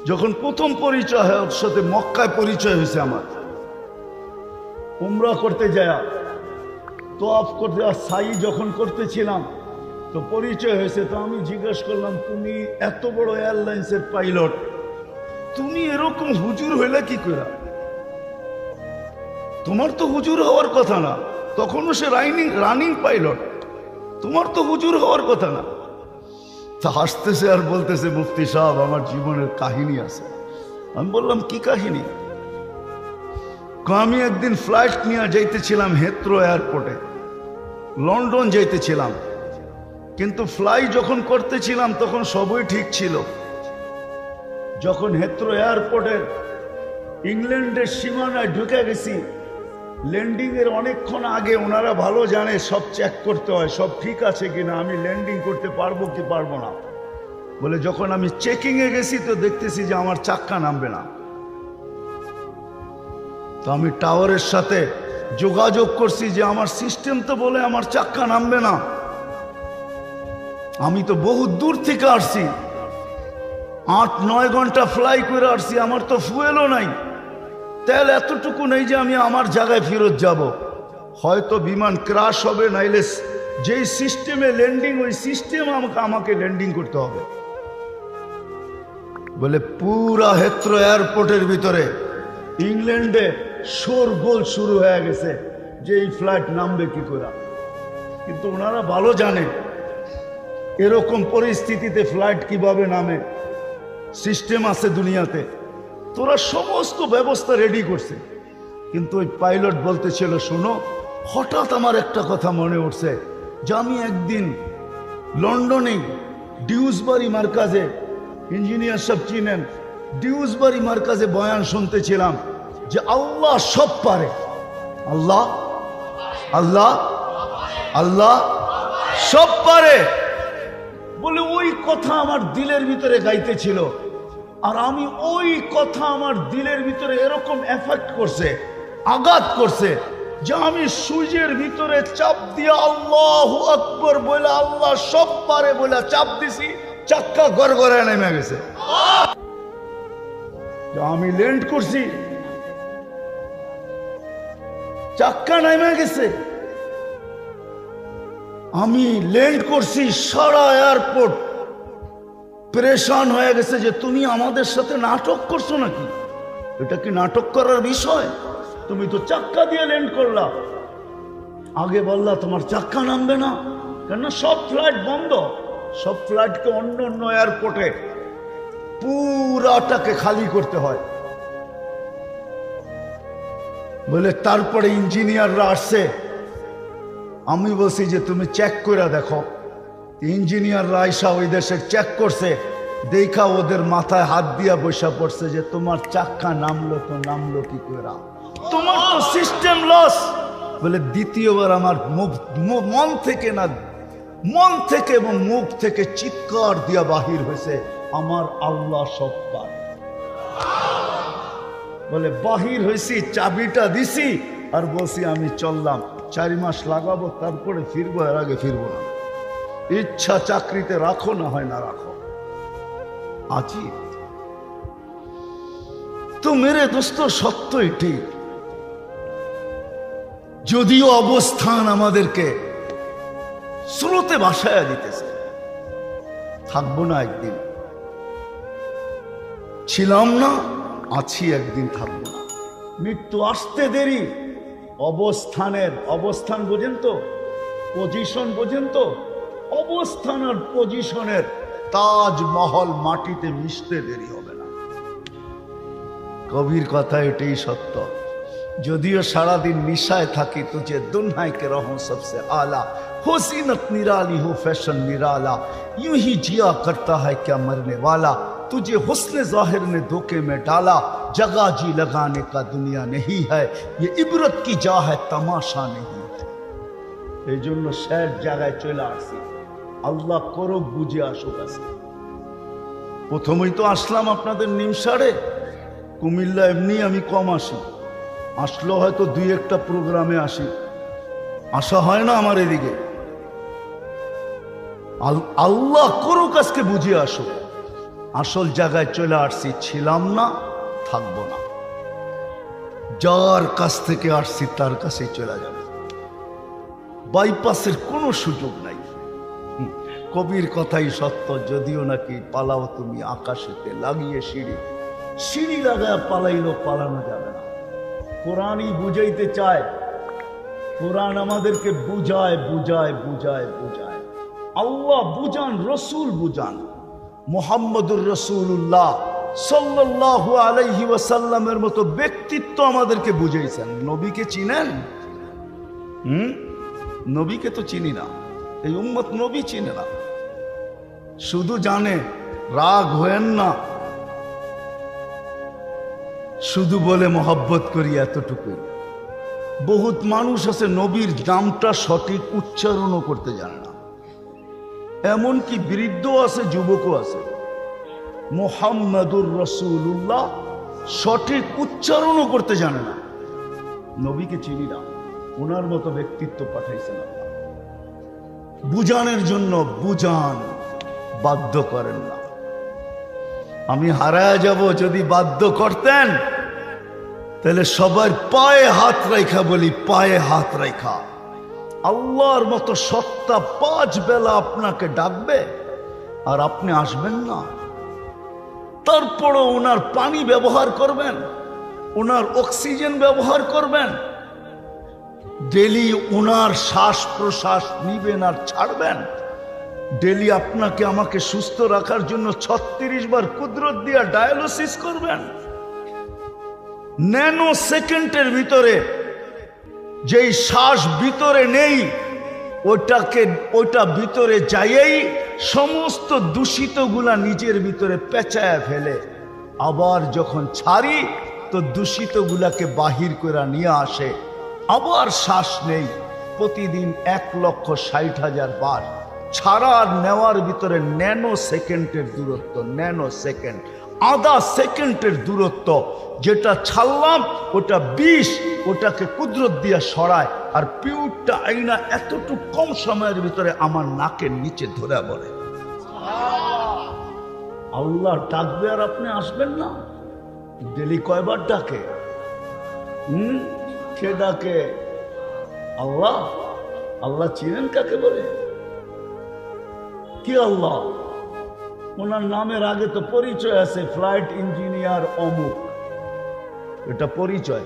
যখন প্রথম পরিচয় হয় ওর সাথে মক্কায় পরিচয় হয়েছে আমার, উমরা করতে যায়, তোয়াফ করতে সাই যখন করতেছিলাম তো পরিচয় হয়েছে। তো আমি জিজ্ঞেস করলাম, তুমি এত বড় এয়ারলাইন্সের পাইলট, তুমি এরকম হুজুর হইলে কি করে? তোমার তো হুজুর হওয়ার কথা না, তখনও সে রানিং পাইলট, তোমার তো হুজুর হওয়ার কথা না। তা হাসতেছে আর বলতেছে, মুফতি সাহেব আমার জীবনের কাহিনী আছে। আমি বললাম, কি কাহিনী? আমি একদিন ফ্লাইট নিয়ে যাইতেছিলাম হেথ্রো এয়ারপোর্টে, লন্ডন যাইতেছিলাম, কিন্তু ফ্লাই যখন করতেছিলাম তখন সবই ঠিক ছিল। যখন হেথ্রো এয়ারপোর্টের ইংল্যান্ডের সীমানায় ঢুকে গেছি, ল্যান্ডিং এর অনেকক্ষণ আগে ওনারা ভালো জানে সব চেক করতে হয় সব ঠিক আছে কিনা, আমি ল্যান্ডিং করতে পারবো কি পারবো না। বলে যখন আমি চেকিং এ গেছি তো দেখতেছি যে আমার চাক্কা নামবে না। তো আমি টাওয়ারের সাথে যোগাযোগ করছি যে আমার সিস্টেম তো বলে আমার চাক্কা নামবে না, আমি তো বহু দূর থেকে আসছি, 8-9 ঘন্টা ফ্লাই করে আসছি, আমার তো ফুয়েলও নাই, তেল এতটুকু নেই যে আমি আমার জায়গায় ফেরত যাব। হয়তো বিমান ক্রাশ হবে, নাইলে যেই সিস্টেমে ল্যান্ডিং ওই সিস্টেম আমাকে ল্যান্ডিং করতে হবে। বলে পুরা হেথ্রো এয়ারপোর্টের ভিতরে ইংল্যান্ডে শোরগোল শুরু হয়ে গেছে যে এই ফ্লাইট নামবে কি করে। কিন্তু ওনারা ভালো জানে এরকম পরিস্থিতিতে ফ্লাইট কিভাবে নামে, সিস্টেম আছে দুনিয়াতে, তোরা সমস্ত ব্যবস্থা রেডি করছে। কিন্তু ওই পাইলট বলতেছিল, শোনো, হঠাৎ আমার একটা কথা মনে উঠছে যে আমি একদিন লন্ডনে ডিউসবারি মার্কাজে, ইঞ্জিনিয়ার সব চিনেন, ডিউসবারি মার্কাজে বয়ান শুনতেছিলাম যে আল্লাহ সব পারে, আল্লাহ আল্লাহ আল্লাহ সব পারে। বলে ওই কথা আমার দিলের ভিতরে গাইতেছিল, আর আমি ওই কথা আমার দিলের ভিতরে এরকম এফেক্ট করছে, আঘাত করছে যে আমি সূর্যের ভিতরে চাপ দিয়ে আল্লাহু আকবার বলে আল্লাহ সব পারে বলে চাপ দিছি, চাক্কা গড়গড়ায় নেমে গেছে। আমি ল্যান্ড করছি, চাক্কা নেমে গেছে, আমি ল্যান্ড করছি, সারা এয়ারপোর্ট পরেশান হয়ে গেছে যে তুমি আমাদের সাথে নাটক করছো নাকি, এটা কি নাটক করার বিষয়? তুমি তো চাক্কা দিয়ে ল্যান্ড করলা, আগে বললা তোমার চাক্কা নামবে না, কেননা সব ফ্লাইট বন্ধ, সব ফ্লাইটকে অন্য অন্য এয়ারপোর্টে পুরাটাকে খালি করতে হয়। বলে তারপরে ইঞ্জিনিয়াররা আসছে, আমি বলছি যে তুমি চেক করে দেখো। ইঞ্জিনিয়াররা আইসা ওই দেশে চেক করছে, দেখা ওদের মাথায় হাত দিয়া বসা পড়ছে যে তোমার চাক্কা নামলো তো নামলো কি করে, তোমার তো সিস্টেম লস। বলে দ্বিতীয়বার আমার মন থেকে না, মন থেকে এবং মুখ থেকে চিৎকার দিয়া বাহির হয়েছে, আমার আল্লাহ সব পারে। বলে বাহির হয়েছি, চাবিটা দিছি আর বলছি আমি চললাম, 4 মাস লাগাবো তারপরে ফিরবো, এর আগে ফিরবো না। ইচ্ছা চাকরিতে রাখো, না হয় না রাখো। আছি তো মেরে দোস্ত, সত্য এটি, যদিও অবস্থান আমাদেরকে স্রোতে ভাসায়া দিতেছে, থাকবো না একদিন, ছিলাম না, আছি, একদিন থাকবো না। মৃত্যু আসতে দেরি, অবস্থান বোঝেন তো, পজিশন বোঝেন তো, অবস্থান আর পজিশনের তাজমহল মাটিতে মিশতে দেরি হবে না। কবির কথা এটাই সত্য। যদিও সারাদিন নিশায় থাকি, তুঝে দুনিয়া के रहूं सबसे आला, हो जीनत निराली हो फैशन निराला, यूं ही जिया करता है क्या मरने वाला, तुझे हुस्न जाहिर ने धोखे में डाला, जगह जी लगाने का दुनिया नहीं है, ये इबरत की जा है तमाशा नहीं है। এই জন্য শেষ জায়গায় চলে আসছি, আল্লাহ করুক বুঝে আসুক। আছে প্রথমেই তো আসলাম আপনাদের নিমসারে, কুমিল্লা এমনি আমি কম আসি, আসলো হয়তো 2-1টা প্রোগ্রামে আসি, আসা হয় না আমার এদিকে। আল্লাহ করুক আজকে বুঝে আসুক। আসল জায়গায় চলে আসছি, ছিলাম না, থাকবো না। যার কাছ থেকে আসছি তার কাছেই চলে যাবে, বাইপাসের কোনো সুযোগ নাই। কবির কথাই সত্য, যদিও নাকি পালাও তুমি আকাশেতে লাগিয়ে সিঁড়ি, সিঁড়ি লাগায় পালাইলেও পালানো যাবে না। কোরআনই বুঝাইতে চায়, কোরআন আমাদেরকে বুঝায় বুঝায় বুঝায় বুঝায়। আল্লাহ বুঝান, রসুল বুঝান। মুহাম্মদুর রাসূলুল্লাহ সাল্লাল্লাহু আলাইহি ওয়াসাল্লামের মতো ব্যক্তিত্ব আমাদেরকে বুঝাইছেন। নবীকে চিনেন? নবীকে তো চিনি না, এই উম্মত নবী চিনে না, শুধু জানে। রাগ হয়েন না, শুধু বলে মহব্বত করি, এতটুকুই। বহুত মানুষ আছে নবীর নামটা সঠিক উচ্চারণও করতে জানে না, এমনকি বৃদ্ধ আছে, যুবকও আছে। মুহাম্মাদুর রাসূলুল্লাহ সঠিক উচ্চারণও করতে জানে না। নবীকে চিনি না, ওনার মতো ব্যক্তিত্ব পাঠাইছেন আল্লাহ বুঝানোর জন্য। বুঝান, বাধ্য করেন না। আমি হারায় যাব যদি বাধ্য করতেন, তাহলে সবার পায়ে হাত রাখা বলি, পায়ে হাত রাখা। আল্লাহর মতো সত্তা 5 বেলা আপনাকে ডাকবে আর আপনি আসবেন না। তারপরও ওনার পানি ব্যবহার করবেন, ওনার অক্সিজেন ব্যবহার করবেন, ডেলি ওনার শ্বাস প্রশ্বাস নিবেন আর ছাড়বেন। ডেলি আপনাকে আমাকে সুস্থ রাখার জন্য 36 বার কুদরত দিয়া ডায়ালিসিস করবেন। ন্যানো সেকেন্ডের ভিতরে যেই শ্বাস ভিতরে নেই, ওইটা ভিতরে যাইয়েই সমস্ত দূষিতগুলা নিজের ভিতরে পেঁচায় ফেলে। আবার যখন ছাড়ি তো দূষিতগুলাকে বাহির করে নিয়ে আসে, আবার শ্বাস নেই। প্রতিদিন 1,60,000 বার ছাড়া আর নেওয়ার ভিতরে ন্যানো সেকেন্ডের দূরত্ব, ন্যানো সেকেন্ড, আধা সেকেন্ডের দূরত্ব। যেটা ছাড়লাম ওটা 20, ওটাকে কুদরত দিয়ে সরায়, আর পিউরটা আইনা এতটুকু কম সময়ের ভিতরে আমার নাকের নিচে ধরে বলে। আল্লাহ ডাকবে আর আপনি আসবেন না? ডেলি কয়বার ডাকে? কে ডাকে? আল্লাহ। আল্লাহ চিনেন কাকে বলে? কি আল্লাহ? ওনার নামের আগে তো পরিচয় আছে, ফ্লাইট ইঞ্জিনিয়ার অমুক, এটা পরিচয়।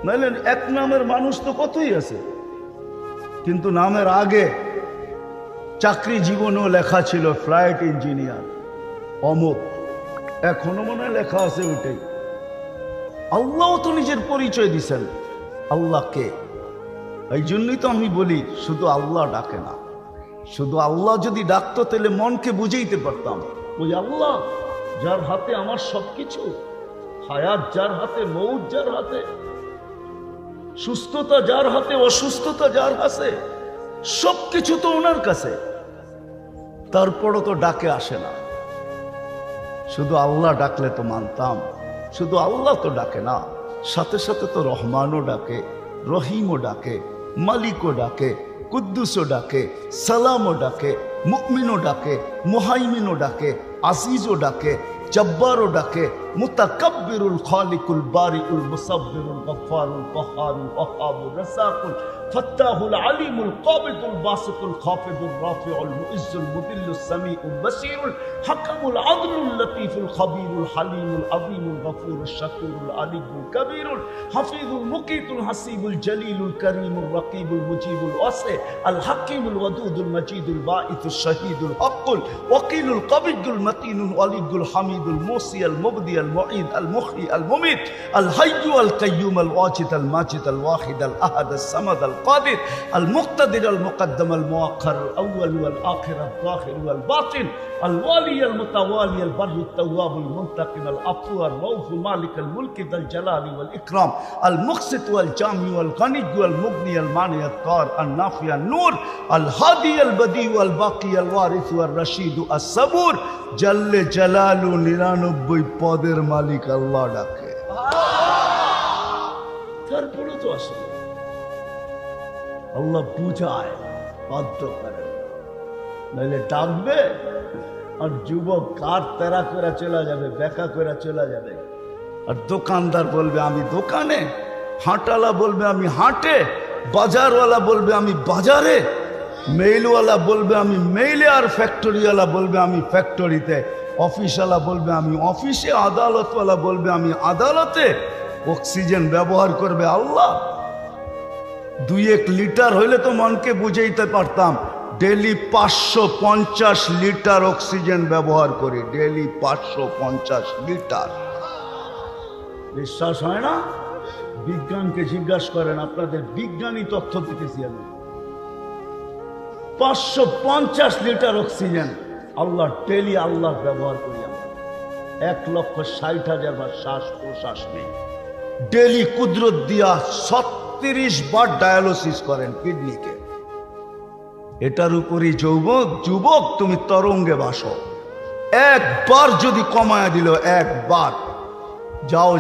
নাইলে এক নামের মানুষ তো কতই আছে, কিন্তু নামের আগে চাকরি জীবনেও লেখা ছিল ফ্লাইট ইঞ্জিনিয়ার অমুক, এখনো মনে লেখা আছে ওটাই। আল্লাহ তো নিজের পরিচয় দিছেন। আল্লাহকে, এই জন্যই তো আমি বলি শুধু আল্লাহ ডাকে না। শুধু আল্লাহ যদি ডাকতো তাহলে মনকে বুঝাইতে পারতাম, ওই আল্লাহ যার হাতে আমার সবকিছু, হায়াত যার হাতে, মৌত যার হাতে, সুস্থতা যার হাতে, অসুস্থতা যার হাতে, সবকিছু তো ওনার কাছে। তারপরও তো ডাকে আসে না। শুধু আল্লাহ ডাকলে তো মানতাম। শুধু আল্লাহ তো ডাকে না, সাথে সাথে তো রহমানও ডাকে, রহিমও ডাকে, মালিকও ডাকে, কুদ্দুসও ডাকে, সালামও ডাকে, মুমিনও ডাকে, মুহাইমিনও ডাকে, আজিজও ডাকে, জব্বারও ডাকে, মুতাকাব্বিরুল খালিকুল বারিউল মুসাব্বিরুল গফফারুল কহ্হারুল ওয়াহাবুর রাসাকুল ফাত্তাহুল আলিমুল কাবিদুল বাসিতুল খাফিদুর রাফিউল মুইজ্জুল মুদিল্লুস সামিউল বাসীরুল হাকামুল আদলুল লতীফুল খবীরুল হালিমুল আযীমুল গফুরুশ শাকুরুল আলিয়ুল কবীরুল হাফিজুল মুকিতুল হাসিবুল জলিলুল করিমুল রকিবুল মুজিবুল ওয়াসি আল হাকিমুল ওয়াদুদুল মজিদুল বাঈতুশ শাহীদুল হকুল ওয়াকিলুল কবিদুল মতিনুল ওয়ালিদুল হামিদুল মুসি আল মুবদি আল মুঈদ আল মুহয়ি আল মুমিত আল হাইয়্যু আল কাইয়্যুম আল ওয়াজিদ আল মাজিদ আল ওয়াহিদ আল আহাদ আল সামাদ আল القادر المقتدر المقدم المؤخر الأول والآخر الظاهر والباطن الوالي المتوالي البر التواب المنتقم العفو الرؤوف مالك الملك ذا الجلال والإكرام المقسط والجامع والغني والمغني المانع الضار النافع النور الهادي البديع الباقي الوارث والرشيد الصبور جل جلاله 99 পদের মালিক আল্লাহ ডাকে। তারপরে তো আসলে আল্লাহ বুঝায়, বাধ্য করে, নাহলে ডাকবে আর যুবক কার তেরা করে চলে যাবে, বেকা করে চলে যাবে। আর দোকানদার বলবে আমি দোকানে, হাঁটালা বলবে আমি হাঁটে, বাজারওয়ালা বলবে আমি বাজারে, মেইলওয়ালা বলবে আমি মেইলে, আর ফ্যাক্টরিওয়ালা বলবে আমি ফ্যাক্টরিতে, অফিসওয়ালা বলবে আমি অফিসে, আদালতওয়ালা বলবে আমি আদালতে। অক্সিজেন ব্যবহার করবে আল্লাহ। 2-1 লিটার হইলে তো মনকে বুঝাইতে পারতাম। ডেলি 550 লিটার অক্সিজেন ব্যবহার করি, ডেলি 550 লিটার। বিশ্বাস হয় না? বিজ্ঞানকে জিজ্ঞাসা করেন, আপনাদের বিজ্ঞানী তথ্য দিতেছি আমি। 550 লিটার অক্সিজেন আল্লাহ ডেলি আল্লাহ ব্যবহার করি আমরা। 1,60,000 বার শ্বাস প্রশ্বাস নেই। ডেলি কুদরত দিয়া 36 বার ডায়ালিসিস করেন কিডনিকে। এটার উপরই যুবক তুমি তরঙ্গে বাসো। একবার যদি কমায় দিল, একবার যাও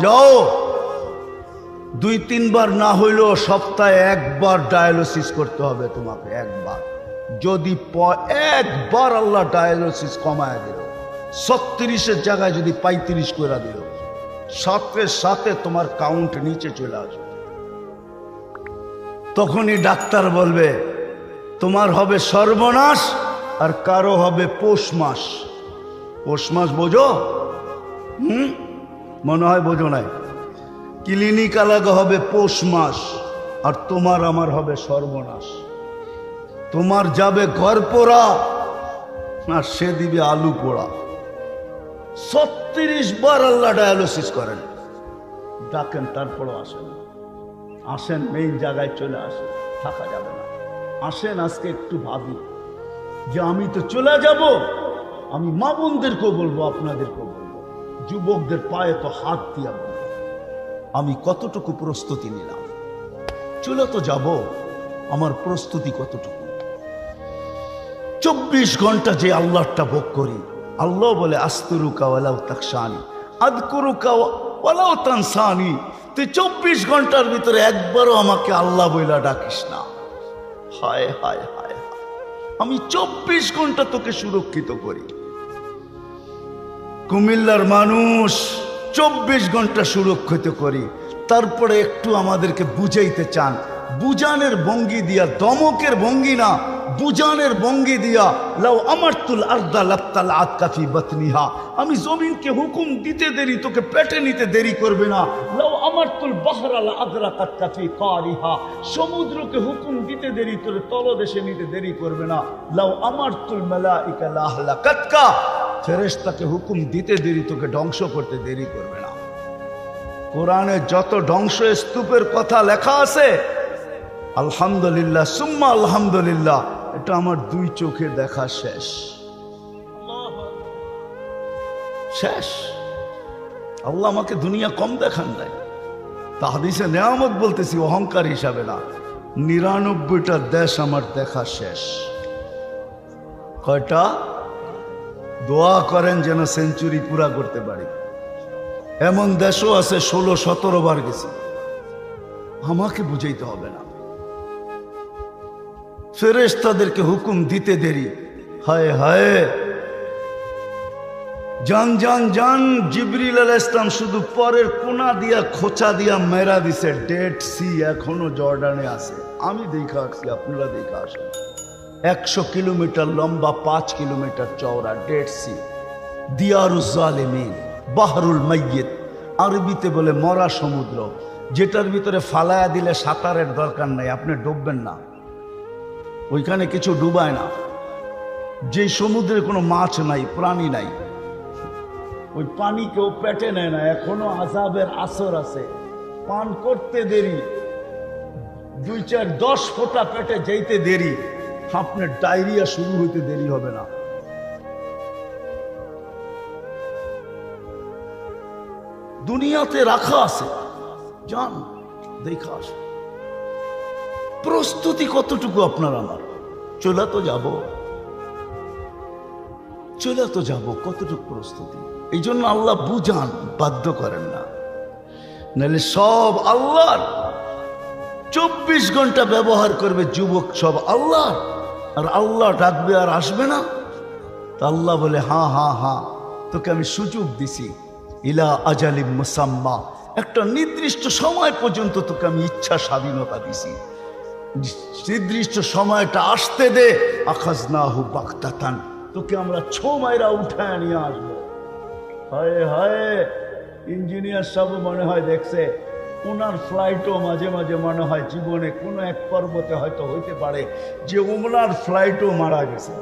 2-3 বার না হইলেও সপ্তাহে একবার ডায়ালিসিস করতে হবে তোমাকে। একবার যদি একবার আল্লাহ ডায়ালিসিস কমায় দিল, 36-এর জায়গায় যদি 35 করে দিল, সাথে সাথে তোমার কাউন্ট নিচে চলে আসবে। তখনই ডাক্তার বলবে তোমার হবে সর্বনাশ, আর কারো হবে পৌষ মাস। পৌষ মাস বোঝো? মনে হয় বোঝো নাই। ক্লিনিক আলাদা হবে পৌষ মাস, আর তোমার আমার হবে সর্বনাশ। তোমার যাবে ঘর পোড়া, আর সে দিবে আলু পোড়া। 36 বার আল্লাহ ডায়ালিসিস করেন, ডাকেন, তারপরও আসেন। আসেন, মেইন জায়গায় চলে আসেন, থাকা যাবে না। আসেন, আজকে একটু ভাবি যে আমি তো চলে যাব। আমি মা বোনদেরকেও বলবো, আপনাদেরকেও বলবো, যুবকদের পায়ে তো হাত দিয়া বলবো, আমি কতটুকু প্রস্তুতি নিলাম। চলে তো যাব, আমার প্রস্তুতি কতটুকু। 24 ঘন্টা যে আল্লাহটা ভোগ করি। আল্লাহ বলে আস্তুরুকা ওয়ালাউ তাকশানি আযকুরুকা ওয়ালাউ তানসানি। তুই 24 ঘন্টার ভিতরে একবারও আমাকে আল্লাহ বইলা ডাকিস না। হায় হায় হায়, আমি 24 ঘন্টা তোকে সুরক্ষিত করি। কুমিল্লার মানুষ 24 ঘন্টা সুরক্ষিত করি। তারপরে একটু আমাদেরকে বুঝাইতে চান, বুঝানের ভঙ্গি দিয়া, দমকের ভঙ্গি না, বুঝানের ভঙ্গি দিয়া। লাউ আমারতুল আরদা লাত্তালাআত কাফি বাতনিহা। আমি জমিনকে হুকুম দিতে দেরি, তোকে পেটে নিতে দেরি করবে না। লাউ আমারতুল বাহরা লা আদরাকাত কাফি কারিহা। সমুদ্রকে হুকুম দিতে দেরি, তোর তলদেশে নিতে দেরি করবে না। লাউ আমারতুল মালাইকা লা আহলাকাতকা। ফেরেশতাকে হুকুম দিতে দেরি, তোকে ধ্বংস করতে দেরি করবে না। কোরআনে যত ধ্বংস স্তূপের কথা লেখা আছে, আলহামদুলিল্লাহ সুম্মা আলহামদুলিল্লাহ, এটা আমার 2 চোখে দেখা শেষ। শেষ। আল্লাহ আমাকে দুনিয়া কম দেখান নাই। তা হাদিসে নেয়ামত বলতেছি, অহংকার হিসাবে না। 99টা দেশ আমার দেখা শেষ। কয়টা? দোয়া করেন যেন সেঞ্চুরি পুরা করতে পারি। এমন দেশও আছে 16-17 বার গেছি। আমাকে বুঝাইতে হবে না। ফেরেশতাদেরকে হুকুম দিতে দেরি। হায় হায়, জান জান জান। জিবরিল আলাইহিস সালাম শুধু পরের কোনা দিয়া খোঁচা দিয়া মেরা দিছে। ডেড সি এখনো জর্ডানে আছে। আমি দেখা আসছি, আপনারা দেখা আসেন। 100 কিলোমিটার লম্বা, 5 কিলোমিটার চওড়া ডেড সি। দিয়ারুজ জালিমিন, বাহরুল মাইয়িত, আরবিতে বলে মরা সমুদ্র, যেটার ভিতরে ফালায়া দিলে সাঁতারের দরকার নাই, আপনি ডুববেন না। ওইখানে কিছু ডুবায় না। যে সমুদ্রে কোনো মাছ নাই, প্রাণী নাই, ওই পানি কেউ পেটে নেয় না। এখনো আযাবের আসর আছে। পান করতে দেরি, 2-4-10 ফোঁটা পেটে যেতে দেরি, আপনার ডায়রিয়া শুরু হইতে দেরি হবে না। দুনিয়াতে রাখা আছে, যান দেখা আসে। প্রস্তুতি কতটুকু আপনার আমার? চলে তো যাব, চলে তো যাব, কতটুকু প্রস্তুতি? এই জন্য আল্লাহ বুঝান, বাধ্য করেন না। নাহলে সব আল্লাহর। 24 ঘন্টা ব্যবহার করবে যুবক, সব আল্লাহর। আর আল্লাহ ডাকবে আর আসবে না। তো আল্লাহ বলে হ্যাঁ হ্যাঁ হ্যাঁ, তোকে আমি সুযোগ দিছি, ইলা আজালিম মুসাম্মা, একটা নির্দিষ্ট সময় পর্যন্ত তোকে আমি ইচ্ছা স্বাধীনতা দিছি, নির্দিষ্ট সময়টা আসতে দে, আখাজনাহু বাগতাতান, তোকে আমরা ছো মাইরা উঠায় নিয়ে আসবো। হায় হায়, ইঞ্জিনিয়ার সাহেব মনে হয় দেখছে, ওনার ফ্লাইটও মাঝে মাঝে মনে হয় জীবনে কোনো এক পর্বতে হয়তো হইতে পারে যে ওনার ফ্লাইটও মারা গেছে।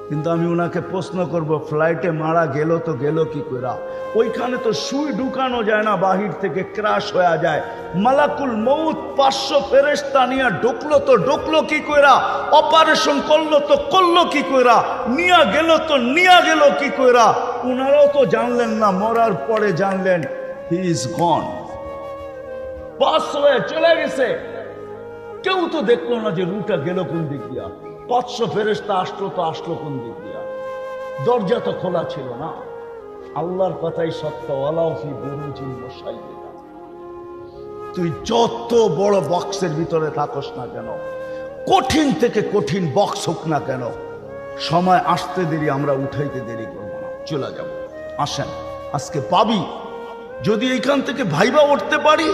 কিন্তু আমি ওনাকে প্রশ্ন করব, ফ্লাইটে মারা গেল তো গেল কি কইরা? ওইখানে তো সুই ঢুকানো যায় না, বাহির থেকে ক্রাশ হয়ে যায়। মালাকুল মউত 500 ফেরেশতা নিয়ে ঢুকলো তো ঢুকলো কি কইরা? অপারেশন করলো তো করলো কি কইরা? নিয়া গেল তো নিয়া গেল কি কইরা? ওনারাও তো জানলেন না, মরার পরে জানলেন হি ইজ গন, পাস হয়ে চলে গেছে। কেউ তো দেখলো না যে রুটা গেল কোন দিক দিয়া। 500 ফেরেশতা আসলো তো আসলো কোন দিক দিয়া? দরজা তো খোলা ছিল না। আল্লাহর কথাই সত্য, ওয়ালাউ ফি বুরুজিন মুশাইয়্যাদা। তুই যত বড় বক্সের ভিতরে থাকস না কেন, কঠিন থেকে কঠিন বক্স হোক না কেন, সময় আসতে দেরি, আমরা উঠাইতে দেরি করবো না, চলে যাব। আসেন আজকে পাবি, যদি এইখান থেকে ভাইবা উঠতে পারি,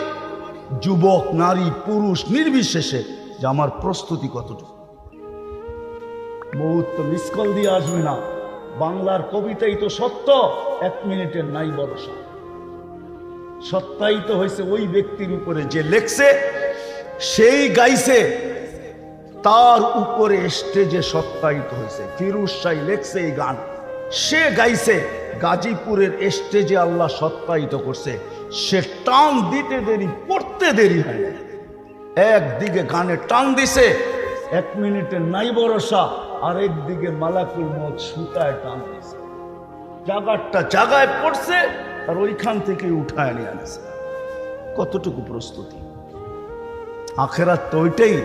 যুবক নারী পুরুষ নির্বিশেষে, যে আমার প্রস্তুতি কতটুকু। মউত তো মিস কল দিয়ে আসবে না। বাংলার কবিতাই তো সত্য, 1 মিনিটের নাই ভরসা। সত্যায়িত হয়েছে ওই ব্যক্তির উপরে যে লেখছে, সেই গাইছে, তার উপরে স্টেজে সত্যায়িত হয়েছে। ফিরোজ শাহ লেখছে এই গান, সে গাইছে, গাজীপুরের স্টেজে আল্লাহ সত্যায়িত করছে। সে টান দিতে দেরি, পড়তে দেরি হয় না। একদিকে গানে টান দিছে, 1 মিনিটের নাই ভরসা, আর একদিকে মালাকুল মউত সুতায় টান দিছে, জায়গাটা জায়গায় পড়ছে, আর ওইখান থেকে উঠায় নিয়ে আনছে। কতটুকু প্রস্তুতি! আখেরাত তো ওইটাই,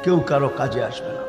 কেউ কারো কাজে আসবে না।